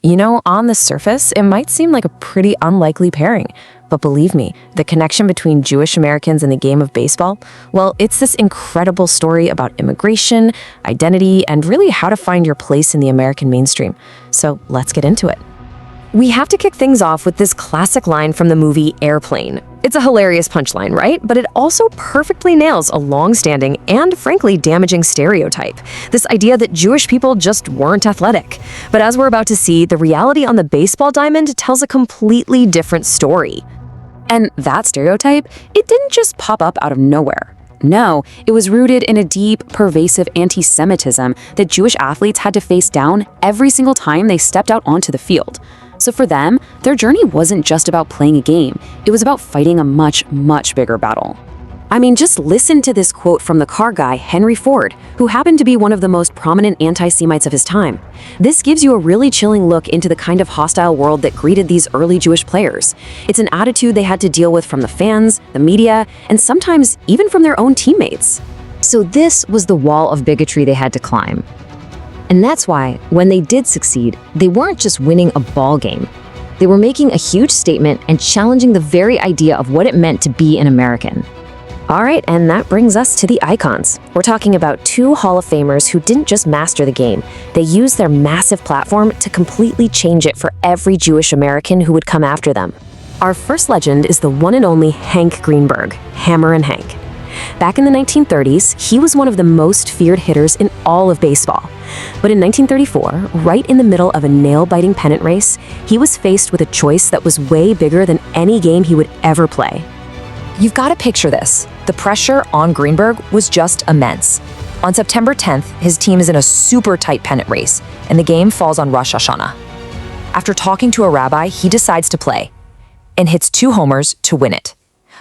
You know, on the surface, it might seem like a pretty unlikely pairing, but believe me, the connection between Jewish Americans and the game of baseball, well, it's this incredible story about immigration, identity, and really how to find your place in the American mainstream. So let's get into it. We have to kick things off with this classic line from the movie Airplane. It's a hilarious punchline, right? But it also perfectly nails a long-standing and frankly damaging stereotype. This idea that Jewish people just weren't athletic. But as we're about to see, the reality on the baseball diamond tells a completely different story. And that stereotype, it didn't just pop up out of nowhere. No, it was rooted in a deep, pervasive anti-Semitism that Jewish athletes had to face down every single time they stepped out onto the field. So for them, their journey wasn't just about playing a game, it was about fighting a much, much bigger battle. I mean, just listen to this quote from the car guy, Henry Ford, who happened to be one of the most prominent anti-Semites of his time. This gives you a really chilling look into the kind of hostile world that greeted these early Jewish players. It's an attitude they had to deal with from the fans, the media, and sometimes even from their own teammates. So this was the wall of bigotry they had to climb. And that's why, when they did succeed, they weren't just winning a ball game. They were making a huge statement and challenging the very idea of what it meant to be an American. All right, and that brings us to the icons. We're talking about two Hall of Famers who didn't just master the game. They used their massive platform to completely change it for every Jewish American who would come after them. Our first legend is the one and only Hank Greenberg, Hammer and Hank. Back in the 1930s, he was one of the most feared hitters in all of baseball. But in 1934, right in the middle of a nail-biting pennant race, he was faced with a choice that was way bigger than any game he would ever play. You've got to picture this. The pressure on Greenberg was just immense. On September 10th, his team is in a super tight pennant race, and the game falls on Rosh Hashanah. After talking to a rabbi, he decides to play and hits 2 homers to win it.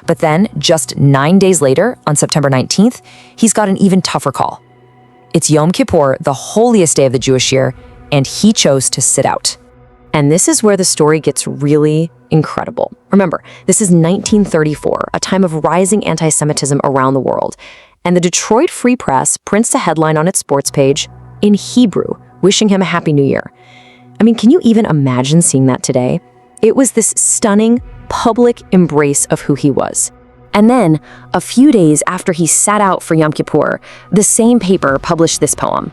But then, just 9 days later, on September 19th, he's got an even tougher call. It's Yom Kippur, the holiest day of the Jewish year, and he chose to sit out. And this is where the story gets really incredible. Remember, this is 1934, a time of rising anti-Semitism around the world. And the Detroit Free Press prints a headline on its sports page in Hebrew, wishing him a Happy New Year. I mean, can you even imagine seeing that today? It was this stunning, public embrace of who he was. And then, a few days after he sat out for Yom Kippur, the same paper published this poem.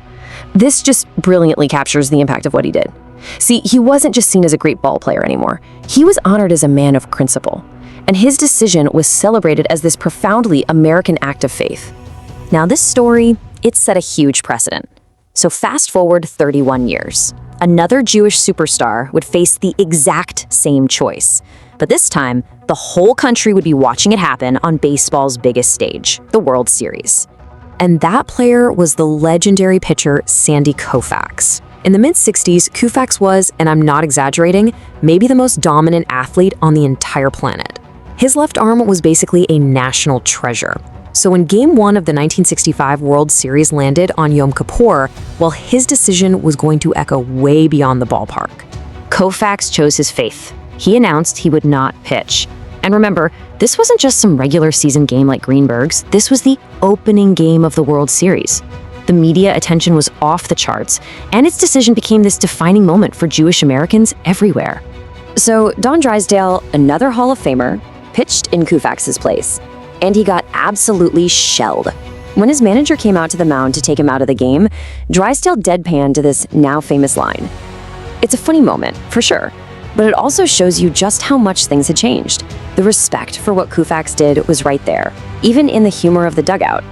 This just brilliantly captures the impact of what he did. See, he wasn't just seen as a great ball player anymore. He was honored as a man of principle. And his decision was celebrated as this profoundly American act of faith. Now, this story, it set a huge precedent. So fast forward 31 years. Another Jewish superstar would face the exact same choice. But this time, the whole country would be watching it happen on baseball's biggest stage, the World Series. And that player was the legendary pitcher Sandy Koufax. In the mid-60s, Koufax was, and I'm not exaggerating, maybe the most dominant athlete on the entire planet. His left arm was basically a national treasure. So when Game 1 of the 1965 World Series landed on Yom Kippur, well, his decision was going to echo way beyond the ballpark. Koufax chose his faith. He announced he would not pitch. And remember, this wasn't just some regular season game like Greenberg's, this was the opening game of the World Series. The media attention was off the charts, and its decision became this defining moment for Jewish Americans everywhere. So Don Drysdale, another Hall of Famer, pitched in Koufax's place, and he got absolutely shelled. When his manager came out to the mound to take him out of the game, Drysdale deadpanned to this now famous line. It's a funny moment, for sure, but it also shows you just how much things had changed. The respect for what Koufax did was right there, even in the humor of the dugout.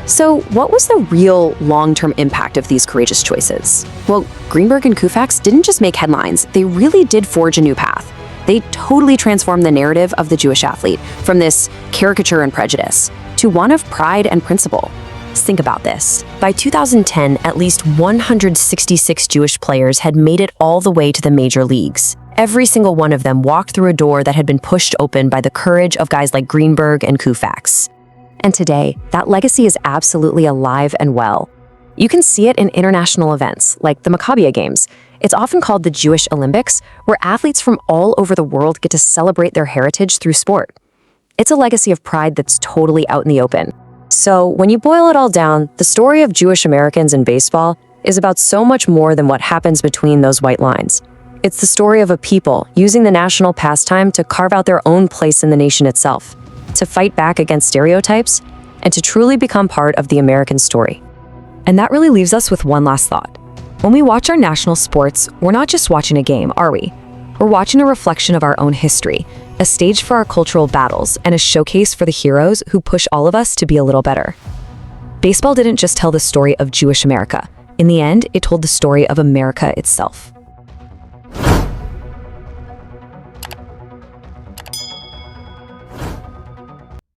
So what was the real long-term impact of these courageous choices? Well, Greenberg and Koufax didn't just make headlines, they really did forge a new path. They totally transformed the narrative of the Jewish athlete from this caricature and prejudice to one of pride and principle. Think about this. By 2010, at least 166 Jewish players had made it all the way to the major leagues. Every single one of them walked through a door that had been pushed open by the courage of guys like Greenberg and Koufax. And today, that legacy is absolutely alive and well. You can see it in international events, like the Maccabi Games. It's often called the Jewish Olympics, where athletes from all over the world get to celebrate their heritage through sport. It's a legacy of pride that's totally out in the open. So when you boil it all down, the story of Jewish Americans in baseball is about so much more than what happens between those white lines. It's the story of a people using the national pastime to carve out their own place in the nation itself, to fight back against stereotypes, and to truly become part of the American story. And that really leaves us with one last thought. When we watch our national sports, we're not just watching a game, are we? We're watching a reflection of our own history, a stage for our cultural battles, and a showcase for the heroes who push all of us to be a little better. Baseball didn't just tell the story of Jewish America. In the end, it told the story of America itself.